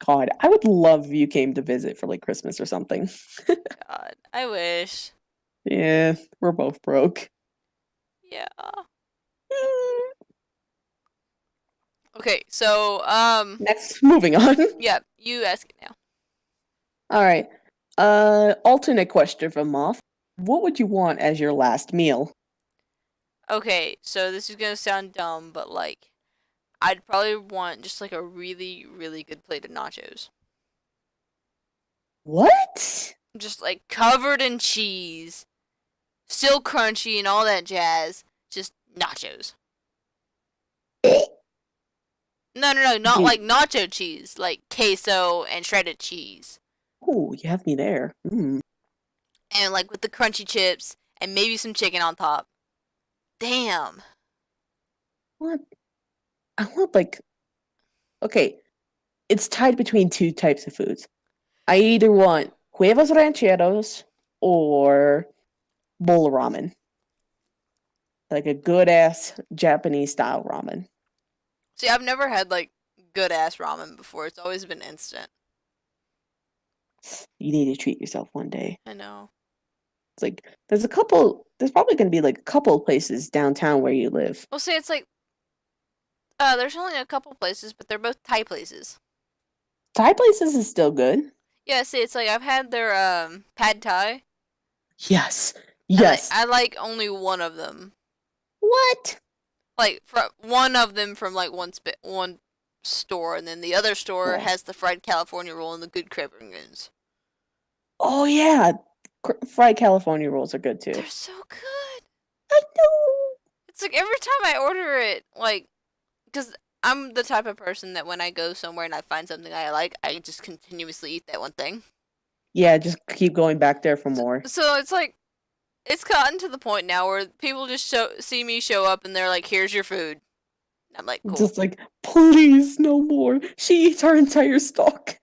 B: God, I would love if you came to visit for like Christmas or something.
A: God. I wish.
B: Yeah, we're both broke.
A: Yeah. Okay, so
B: Next, moving on.
A: yeah, you ask it now.
B: All right. Alternate question from Moth. What would you want as your last meal?
A: Okay, so this is gonna sound dumb, but like I'd probably want just like a really, really good plate of nachos.
B: What?
A: Just like covered in cheese, still crunchy and all that jazz. Just nachos. No, not
B: Dude.
A: like nacho cheese, like queso and shredded cheese.
B: Oh, you have me there. Mm.
A: And like with the crunchy chips and maybe some chicken on top. Damn.
B: What? I want like. Okay, it's tied between two types of foods. I either want huevos rancheros or bowl of ramen, like a good ass Japanese style ramen.
A: See, I've never had like good ass ramen before. It's always been instant.
B: You need to treat yourself one day.
A: I know.
B: It's like there's a couple. There's probably going to be like a couple of places downtown where you live.
A: Well, see, it's like there's only a couple places, but they're both Thai places.
B: Thai places is still good.
A: Yeah, see, it's like I've had their pad Thai.
B: Yes,
A: And,
B: yes.
A: I like only one of them.
B: What?
A: Like from one of them from like one store, and then the other store
B: Oh.
A: has the fried California roll and the good crab rangoons.
B: Oh yeah, fried California rolls are good too.
A: They're so good.
B: I know.
A: It's like every time I order it, like, because I'm the type of person that when I go somewhere and I find something I like, I just continuously eat that one thing.
B: Yeah, just keep going back there for more.
A: So it's like, it's gotten to the point now where people just see me show up and they're like, "Here's your food." I'm like, "Cool."
B: Just like, please, no more. She eats our entire stock.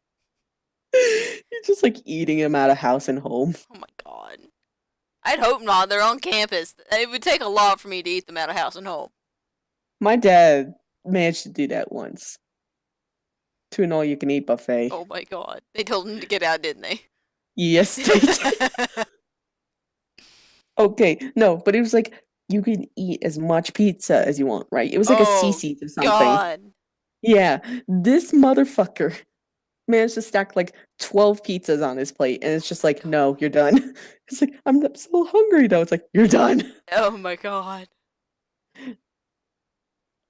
B: You're just like eating them out of house and home.
A: Oh my god. I'd hope not. They're on campus. It would take a lot for me to eat them out of house and home.
B: My dad managed to do that once. To an all-you-can-eat buffet.
A: Oh my god. They told him to get out, didn't they?
B: Yes, they did. Okay, no, but it was like you can eat as much pizza as you want, right? It was like a
A: Oh,
B: CC or something.
A: God.
B: Yeah, this motherfucker managed to stack like 12 pizzas on his plate, and it's just like, no, you're done. It's like, I'm so hungry though. It's like, you're done.
A: Oh my god.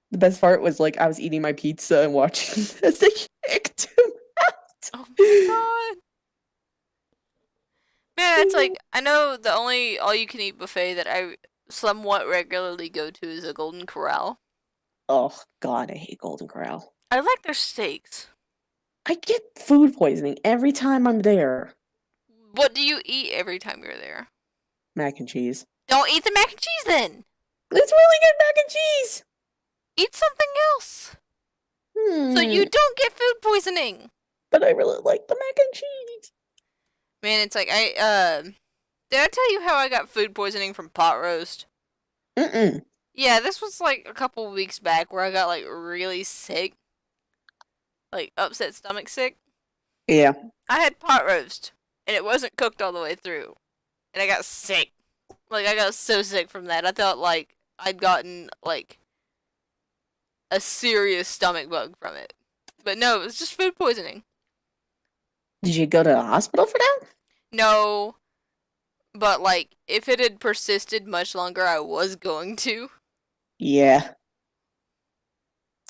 B: The best part was like I was eating my pizza and watching as they kicked him out.
A: Oh my god. Man, it's like, I know the only all-you-can-eat buffet that I somewhat regularly go to is a Golden Corral.
B: Oh God, I hate Golden Corral.
A: I like their steaks.
B: I get food poisoning every time I'm there.
A: What do you eat every time you're there?
B: Mac and cheese.
A: Don't eat the mac and cheese then.
B: It's really good mac and cheese.
A: Eat something else. So you don't get food poisoning.
B: But I really like the mac and cheese.
A: Man, it's like did I tell you how I got food poisoning from pot roast?
B: Mm-mm.
A: Yeah, this was like a couple weeks back where I got like really sick. Like upset stomach sick.
B: Yeah.
A: I had pot roast and it wasn't cooked all the way through. And I got sick. Like I got so sick from that. I thought like I'd gotten like a serious stomach bug from it. But no, it was just food poisoning.
B: Did you go to the hospital for that?
A: No. But like if it had persisted much longer, I was going to.
B: Yeah.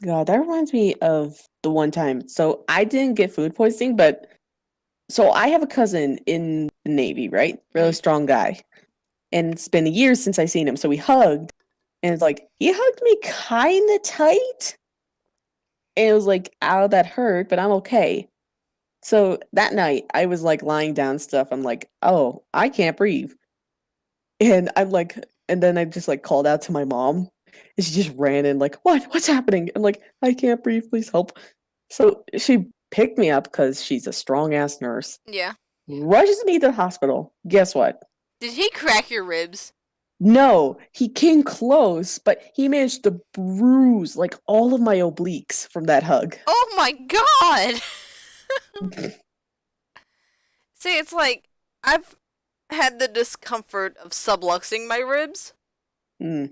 B: God, that reminds me of the one time. So I didn't get food poisoning, but so I have a cousin in the Navy, right? Really strong guy. And it's been years since I seen him. So we hugged. And it's like, he hugged me kind of tight. And it was like, ow, that hurt, but I'm okay. So that night, I was like lying down stuff. I'm like, oh, I can't breathe. And I'm like, And then I just like called out to my mom, and she just ran in like, "What? What's happening?" I'm like, "I can't breathe. Please help." So she picked me up because she's a strong ass nurse.
A: Yeah.
B: Rushes me to the hospital. Guess what?
A: Did he crack your ribs?
B: No, he came close, but he managed to bruise like all of my obliques from that hug.
A: Oh my god! See, it's like I've had the discomfort of subluxing my ribs.
B: Mm,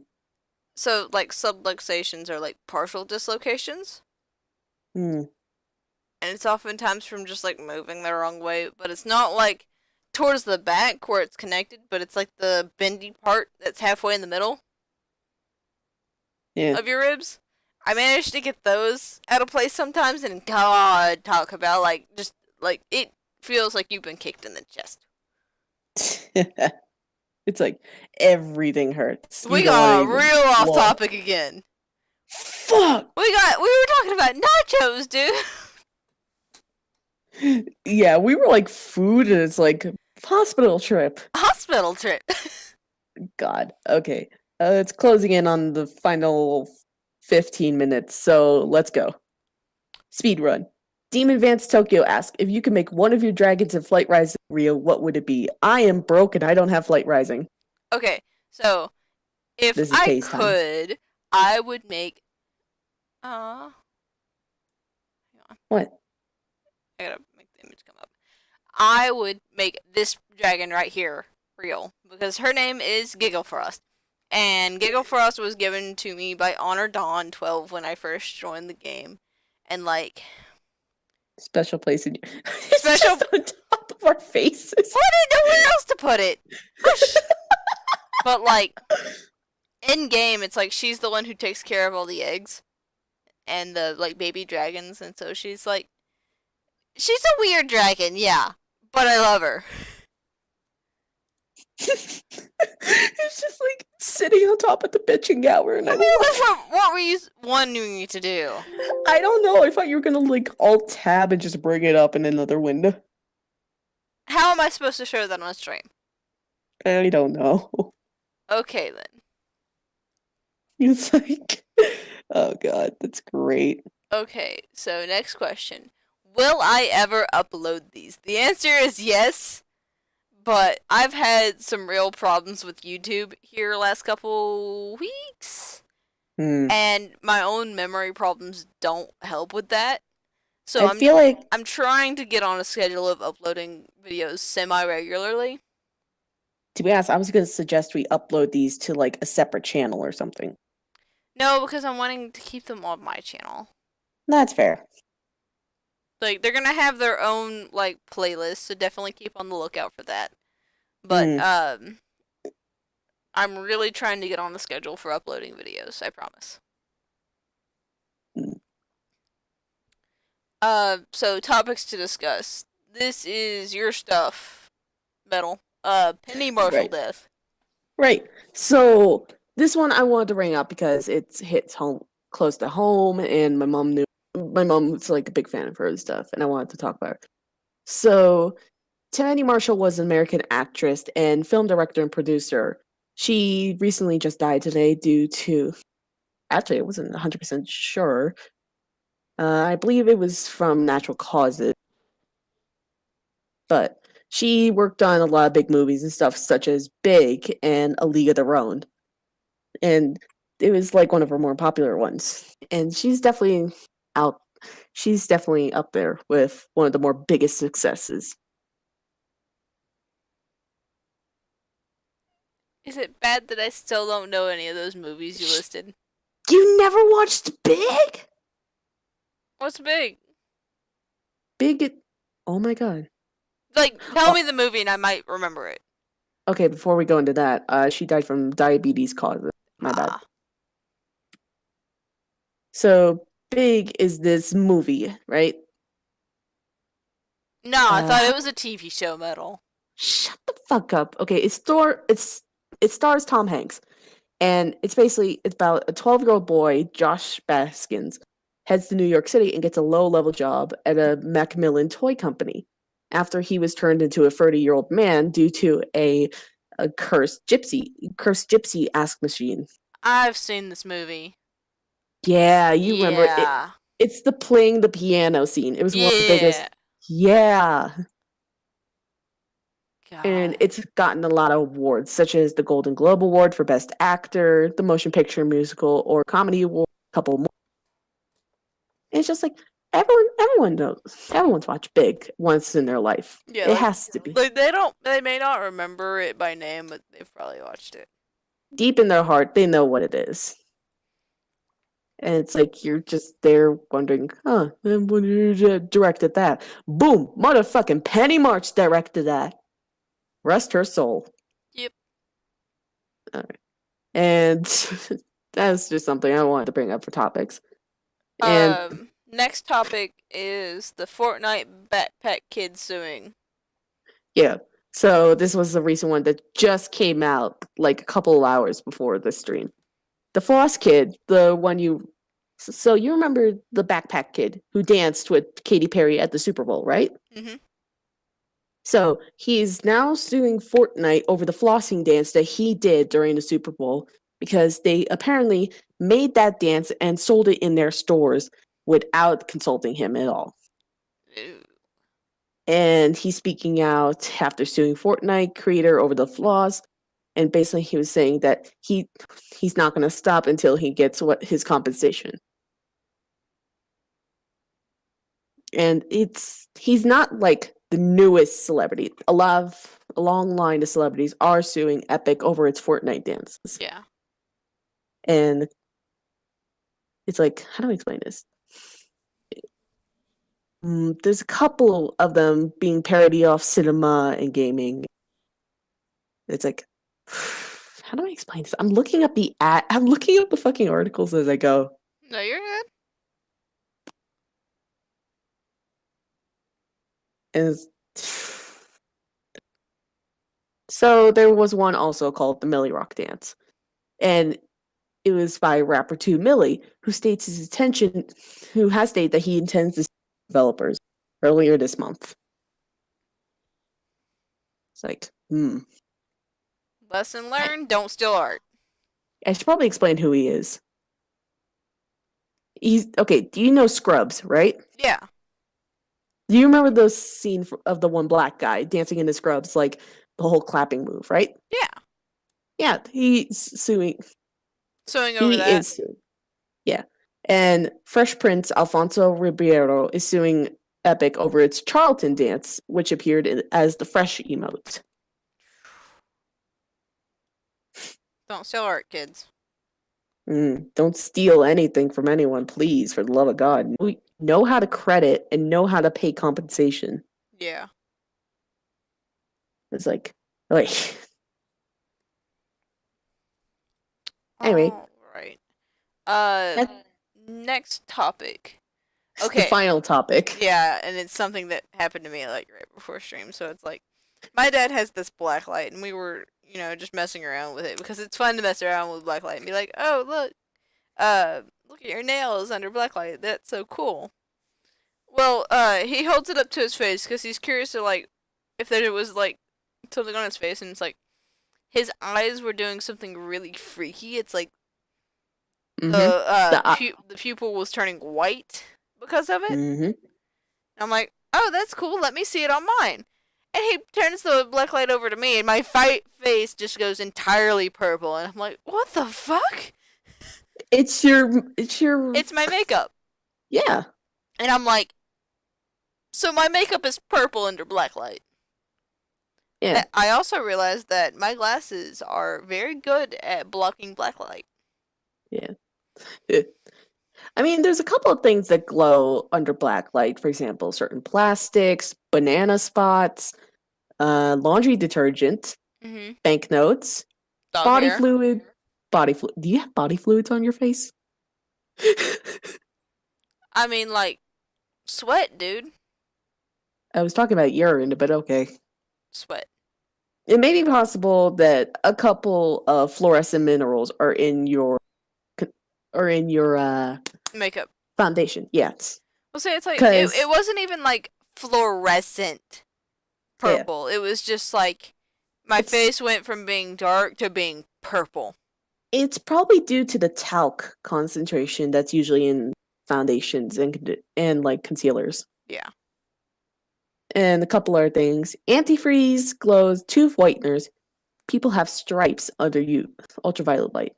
A: So, like, subluxations are like partial dislocations.
B: mm.
A: And it's oftentimes from just like moving the wrong way, but it's not like towards the back where it's connected, but it's like the bendy part that's halfway in the middle
B: Yeah.
A: of your ribs. I managed to get those out of place sometimes, and God, talk about like just like it feels like you've been kicked in the chest.
B: It's like everything hurts.
A: We
B: You don't
A: got
B: wanna even
A: real off
B: walk.
A: topic again.
B: Fuck!
A: We were talking about nachos, dude.
B: Yeah, we were like food, and it's like hospital trip.
A: Hospital trip.
B: God. Okay. It's closing in on the final 15 minutes, so let's go. Speed run. Demon Vance Tokyo asks, if you could make one of your dragons in Flight Rising real, what would it be? I am broke and I don't have Flight Rising.
A: Okay, so if
B: This is
A: I
B: Kay's time.
A: could, I would make. Hang on.
B: What?
A: I gotta make the image come up. I would make this dragon right here real because her name is Gigglefrost, and Gigglefrost was given to me by Honor Dawn 12 when I first joined the game, and like
B: Special place in your. It's
A: Special-
B: just on top of our faces.
A: I didn't know where else to put it. But like in game, it's like she's the one who takes care of all the eggs and the like baby dragons, and so she's like. She's a weird dragon, yeah, but I love her.
B: It's just like sitting on top of the bitching hour, and I love it.
A: What were you wanting me to do?
B: I don't know. I thought you were gonna like alt tab and just bring it up in another window.
A: How am I supposed to show that on a stream?
B: I don't know.
A: Okay then.
B: It's like, oh god, that's great.
A: Okay, so next question. Will I ever upload these? The answer is yes, but I've had some real problems with YouTube here last couple weeks, and my own memory problems don't help with that. So
B: I feel like
A: I'm trying to get on a schedule of uploading videos semi-regularly.
B: to be honest, I was gonna suggest we upload these to like a separate channel or something.
A: No, because I'm wanting to keep them on my channel.
B: That's fair.
A: Like, they're gonna have their own, like, playlist, so definitely keep on the lookout for that. But, I'm really trying to get on the schedule for uploading videos, I promise. So topics to discuss. This is your stuff, Metal. Penny Marshall
B: Right.
A: death.
B: Right. So this one I wanted to bring up because it hits home close to home, and my mom was like a big fan of her stuff, and I wanted to talk about her. So Penny Marshall was an American actress and film director and producer. She recently just died today due to, actually I wasn't 100% sure. I believe it was from natural causes. But she worked on a lot of big movies and stuff, such as Big and A League of Their Own. And it was like one of her more popular ones. And she's definitely up there with one of the more biggest successes.
A: Is it bad that I still don't know any of those movies you listed?
B: You never watched Big?
A: What's big?
B: Oh my god.
A: Like, tell me the movie and I might remember it.
B: Okay, before we go into that, she died from diabetes causes. My bad. So Big is this movie, right?
A: No, I thought it was a TV show, Metal.
B: Shut the fuck up. Okay, it stars Tom Hanks. And it's about a 12-year-old boy, Josh Baskins, heads to New York City and gets a low-level job at a Macmillan toy company after he was turned into a 30-year-old man due to a a cursed gypsy ask machine.
A: I've seen this movie.
B: Yeah, you remember it.
A: Yeah.
B: It's the playing the piano scene. It was one of the biggest.
A: Yeah.
B: Yeah. And
A: God.
B: it's gotten a lot of awards, such as the Golden Globe Award for Best Actor, the Motion Picture Musical or Comedy Award, a couple more. And it's just like everyone knows. Everyone's watched Big once in their life.
A: Yeah,
B: It
A: like,
B: has to be.
A: like they may not remember it by name, but they've probably watched it.
B: Deep in their heart, they know what it is. And it's like you're just there wondering, and when you directed that. Boom! Motherfucking Penny March directed that. Rest her soul.
A: Yep.
B: Alright. And that's just something I wanted to bring up for topics. And
A: Next topic is the Fortnite backpack kid suing.
B: yeah. So this was the recent one that just came out like a couple of hours before the stream. The Floss Kid, the one so you remember the backpack kid who danced with Katy Perry at the Super Bowl, right?
A: Mm-hmm.
B: So he's now suing Fortnite over the flossing dance that he did during the Super Bowl because they apparently made that dance and sold it in their stores without consulting him at all.
A: Ew.
B: And he's speaking out after suing Fortnite creator over the flaws. And basically he was saying that he's not going to stop until he gets what his compensation. And he's not like the newest celebrity. A long line of celebrities are suing Epic over its Fortnite dances.
A: Yeah.
B: And it's like, how do I explain this? There's a couple of them being parody off cinema and gaming. It's like, how do I explain this? I'm looking up the fucking articles as I go.
A: No, you're good.
B: And so there was one also called the Millie Rock Dance. And it was by rapper 2 Millie, who has stated that he intends to sue developers earlier this month. It's like,
A: Lesson learned, don't steal art.
B: I should probably explain who he is. He's okay, do you know Scrubs, right?
A: Yeah.
B: Do you remember the scene of the one black guy dancing in the Scrubs, like the whole clapping move, right?
A: Yeah.
B: Yeah, he's suing.
A: Suing over that.
B: He is suing. Yeah. And Fresh Prince Alfonso Ribeiro is suing Epic over its Charlton dance, which appeared as the Fresh emote.
A: Don't steal art, kids.
B: Don't steal anything from anyone, please, for the love of God. Know how to credit and know how to pay compensation.
A: Yeah.
B: It's like. Anyway.
A: All right. Next topic. Okay.
B: The final topic.
A: Yeah, and it's something that happened to me like right before stream. So it's like, my dad has this black light, and we were, just messing around with it because it's fun to mess around with black light and be like, oh look at your nails under black light. That's so cool. Well, he holds it up to his face because he's curious to like if there was like something on his face, and it's like his eyes were doing something really freaky. It's like the pupil was turning white because of it.
B: Mm-hmm.
A: I'm like, oh, that's cool. Let me see it on mine. And he turns the black light over to me, and my face just goes entirely purple. And I'm like, what the fuck?
B: It's
A: my makeup.
B: Yeah.
A: And I'm like, so my makeup is purple under black light.
B: Yeah.
A: I also realized that my glasses are very good at blocking black light.
B: Yeah. I mean, there's a couple of things that glow under black light. For example, certain plastics, banana spots, laundry detergent, banknotes, body fluid. Do you have body fluids on your face?
A: I mean, like, sweat, dude.
B: I was talking about urine, but okay.
A: Sweat.
B: It may be possible that a couple of fluorescent minerals are in your
A: makeup
B: foundation. Yes.
A: Well, see, it's like it wasn't even like fluorescent purple. Yeah. It was just like My
B: It's
A: face went from being dark to being purple.
B: it's probably due to the talc concentration that's usually in foundations and like concealers.
A: Yeah.
B: And a couple other things. Antifreeze, glows, tooth whiteners. People have stripes under ultraviolet light.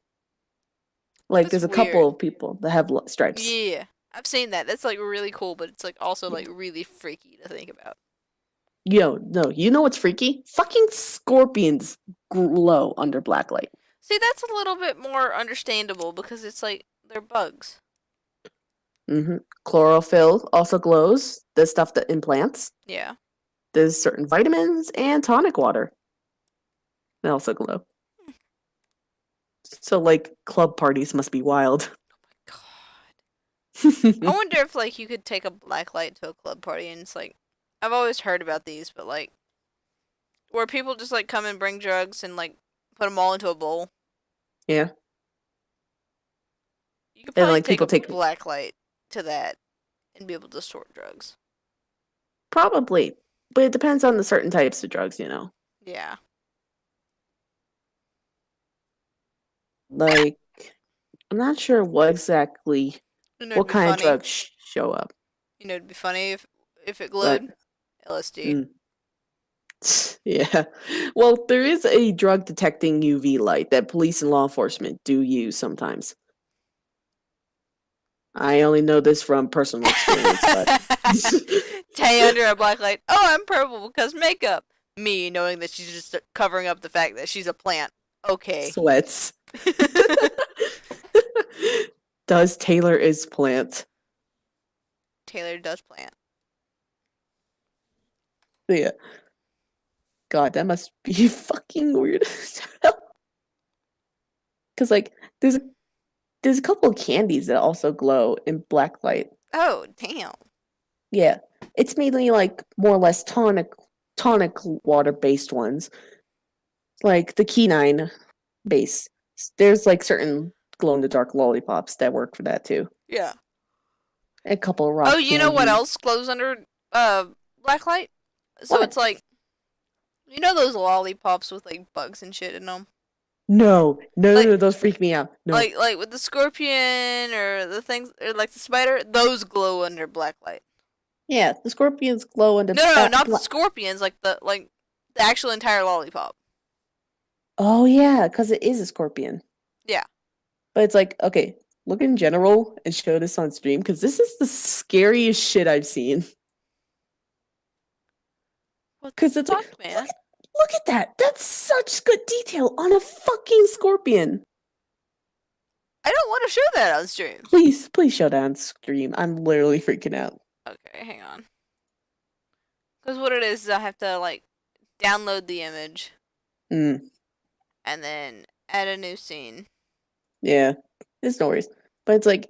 B: Like
A: That's
B: there's a
A: weird.
B: couple of people that have stripes.
A: Yeah. I've seen that. That's like really cool, but it's like also like really freaky to think about.
B: Yo, no, you know what's freaky? Fucking scorpions glow under black light.
A: See, that's a little bit more understandable because it's like they're bugs.
B: Chlorophyll also glows. The stuff that in plants.
A: Yeah.
B: There's certain vitamins and tonic water. They also glow. So like club parties must be wild.
A: God. I wonder if like you could take a black light to a club party and it's like I've always heard about these, but like where people just like come and bring drugs and like put them all into a bowl.
B: Yeah.
A: You could
B: And,
A: probably
B: like,
A: take
B: people
A: a
B: take-
A: black light to that and be able to sort drugs.
B: Probably. But it depends on the certain types of drugs, you know.
A: Yeah.
B: Like I'm not sure what exactly
A: You know,
B: what
A: it'd be
B: kind of
A: funny.
B: drugs show up.
A: You know, it'd be funny if it
B: But
A: glowed. LSD.
B: yeah. Well, there is a drug detecting UV light that police and law enforcement do use sometimes. I only know this from personal experience, but
A: Tay under a black light. Oh, I'm purple because makeup. Me knowing that she's just covering up the fact that she's a plant. Okay.
B: sweats. Does Taylor is plant.
A: Taylor does plant.
B: But yeah. God, that must be fucking weird. Cause like there's a couple of candies that also glow in black light.
A: Oh, damn.
B: Yeah. It's mainly like more or less tonic water based ones. Like the quinine base. There's like certain glow in the dark lollipops that work for that too.
A: Yeah.
B: A couple of rock
A: Oh, you know what
B: candies.
A: else glows under black light? So
B: What?
A: it's like you know those lollipops with like bugs and shit in them?
B: No,
A: Like-
B: those freak me out. No.
A: Like with the scorpion or the things or like the spider, those glow under black light.
B: Yeah, the scorpions glow under
A: No, not the scorpions, like the actual entire lollipop.
B: Oh yeah, because it is a scorpion.
A: Yeah.
B: But it's like, okay, look in general and show this on stream because this is the scariest shit I've seen.
A: What
B: Because
A: the
B: it's
A: fuck,
B: like,
A: man?
B: look at that. That's such good detail on a fucking scorpion.
A: I don't want to show that on stream.
B: Please show that on stream. I'm literally freaking out.
A: Okay, hang on. Because what it is I have to like download the image
B: Mm,
A: and then add a new scene.
B: yeah, it's no worries. But it's like,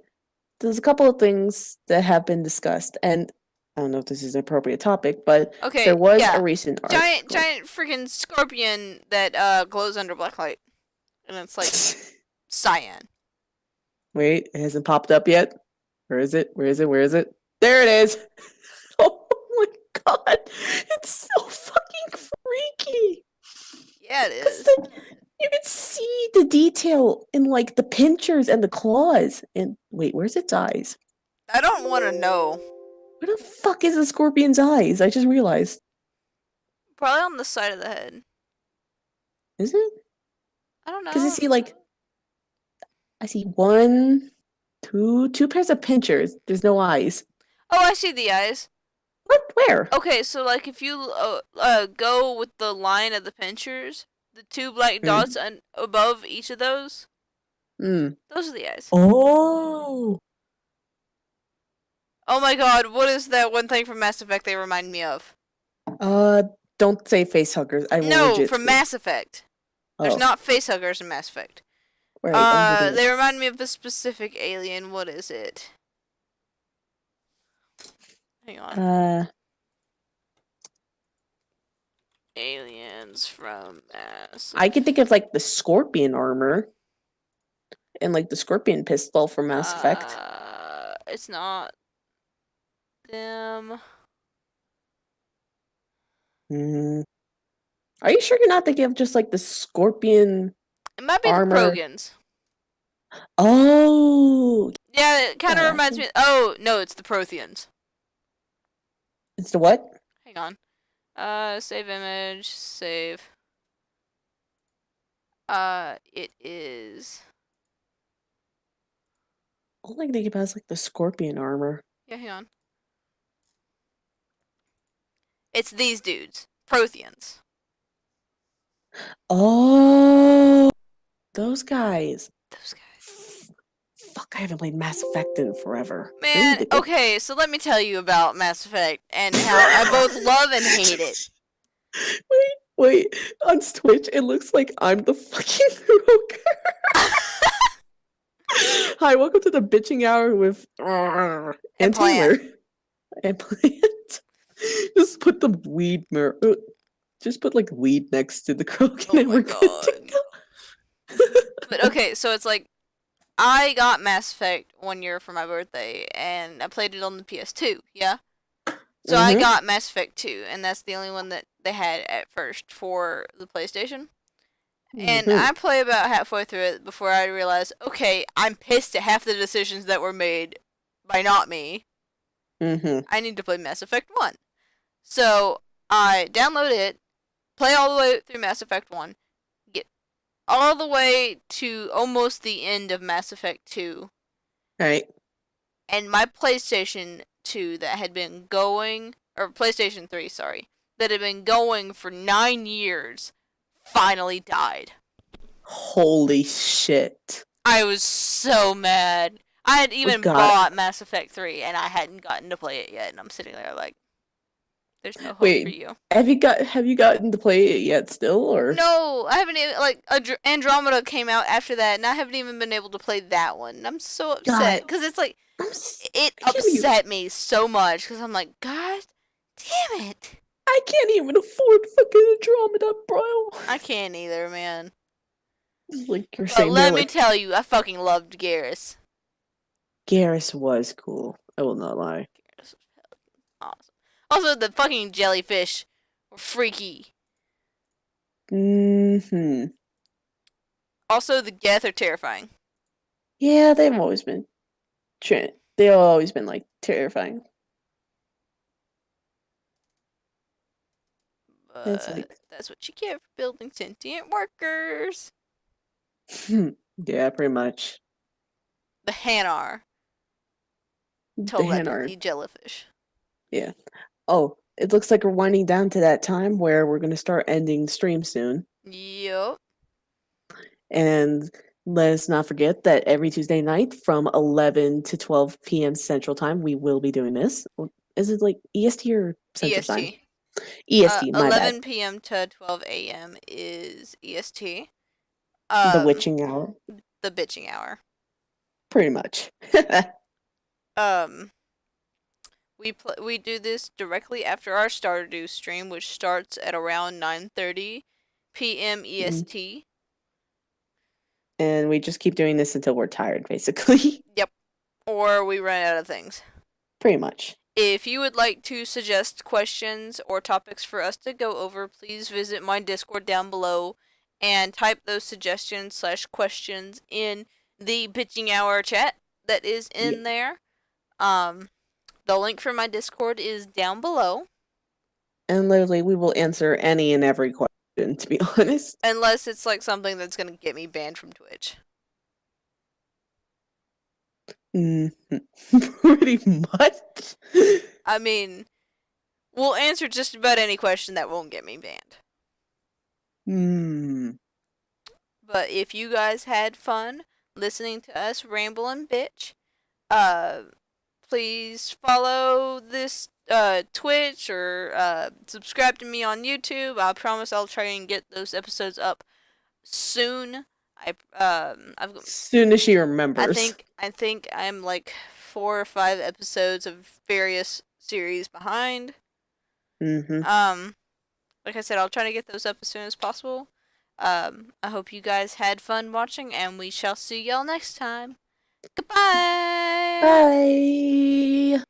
B: there's a couple of things that have been discussed, and I don't know if this is an appropriate topic, but
A: Okay,
B: there was
A: yeah.
B: a recent article.
A: Giant freaking scorpion that glows under black light. And it's like cyan.
B: Wait, it hasn't popped up yet. Where is it? Where is it? Where is it? There it is. Oh my god, it's so fucking freaky.
A: Yeah, it
B: 'Cause
A: is.
B: like, you can see the detail in like the pinchers and the claws. And wait, where's its eyes?
A: I don't want to know.
B: Where the fuck is the scorpion's eyes? I just realized.
A: Probably on the side of the head.
B: Is it?
A: I don't know.
B: Because I see like, I see two pairs of pinchers. There's no eyes.
A: Oh, I see the eyes.
B: What? Where?
A: Okay, so like if you go with the line of the pinchers, the two black
B: Mm.
A: dots above each of those,
B: Mm.
A: those are the eyes.
B: Oh.
A: Oh my god, what is that one thing from Mass Effect they remind me of?
B: Don't say face huggers. I will
A: No,
B: legit
A: from
B: scream.
A: Mass Effect. There's
B: Oh,
A: not face huggers in Mass Effect.
B: right, under the-
A: They remind me of a specific alien. What is it? Hang on. Aliens from Mass.
B: I can think of like the scorpion armor and like the scorpion pistol from Mass Effect.
A: It's not them.
B: Mm. Are you sure you're not thinking of just like the scorpion
A: It might be
B: armor?
A: the Progans.
B: Oh,
A: Yeah, it kind of
B: yeah,
A: reminds me. Oh no, it's the Protheans.
B: it's the what?
A: Hang on. Save image. Save. It is.
B: All I can think about is like the scorpion armor.
A: Yeah, hang on. It's these dudes, Protheans.
B: Oh, those guys.
A: Those guys.
B: Fuck, I haven't played Mass Effect in forever. I
A: Man,
B: need to get-
A: okay, so let me tell you about Mass Effect and how I both love and hate it.
B: Wait. On Twitch, it looks like I'm the fucking Roker. Hi, welcome to the bitching hour with and Taylor. And Plant. Just put the weed mirror. Just put like weed next to the Krogan
A: Oh
B: and
A: my
B: we're good to
A: God.
B: go.
A: But okay, so it's like I got Mass Effect 1 year for my birthday, and I played it on the PS2. Yeah. So I got Mass Effect 2, and that's the only one that they had at first for the PlayStation. And I play about halfway through it before I realize, okay, I'm pissed at half the decisions that were made by not me. I need to play Mass Effect 1. So I download it, play all the way through Mass Effect 1, get all the way to almost the end of Mass Effect 2.
B: Right.
A: And my PlayStation 2 that had been going, or PlayStation 3, sorry, that had been going for 9 years finally died.
B: Holy shit.
A: I was so mad. I had even bought Mass Effect 3 and I hadn't gotten to play it yet, and I'm sitting there like, there's no hope for you.
B: Have you gotten to play it yet still, or?
A: No, I haven't even, like, Andromeda came out after that, and I haven't even been able to play that one. I'm so upset, because it's like, it upset me so much, because I'm like, God damn it.
B: I can't even afford fucking Andromeda, bro.
A: I can't either, man.
B: Like you're
A: But
B: saying,
A: let me tell you, I fucking loved Garrus.
B: Garrus was cool. I will not lie.
A: Garrus was fucking awesome. Also, the fucking jellyfish were freaky. Also, the Geth are terrifying.
B: Yeah, they've always been. They've always been like terrifying.
A: But that's what you get for building sentient workers.
B: Yeah, pretty much.
A: The Hanar. Telepathy jellyfish.
B: Yeah. Oh, it looks like we're winding down to that time where we're going to start ending stream soon.
A: Yep.
B: And let us not forget that every Tuesday night from 11 to 12 p.m. Central Time, we will be doing this. Is it like EST or Central Time? EST, my
A: 11
B: bad.
A: p.m. to 12 a.m. is EST.
B: The witching hour.
A: The bitching hour.
B: Pretty much.
A: We do this directly after our Stardew stream, which starts at around 9:30 p.m. EST.
B: And we just keep doing this until we're tired, basically.
A: Yep. Or we run out of things.
B: Pretty much.
A: If you would like to suggest questions or topics for us to go over, please visit my Discord down below and type those suggestions/questions in the bitching hour chat that is in there. The link for my Discord is down below.
B: And literally, we will answer any and every question, to be honest.
A: Unless it's like something that's going to get me banned from Twitch.
B: Pretty much.
A: I mean, we'll answer just about any question that won't get me banned. But if you guys had fun listening to us ramble and bitch, please follow this Twitch or subscribe to me on YouTube. I promise I'll try and get those episodes up soon.
B: Soon as she remembers.
A: I think I'm like 4 or 5 episodes of various series behind. Like I said, I'll try to get those up as soon as possible. I hope you guys had fun watching, and we shall see y'all next time. Goodbye.
B: Bye.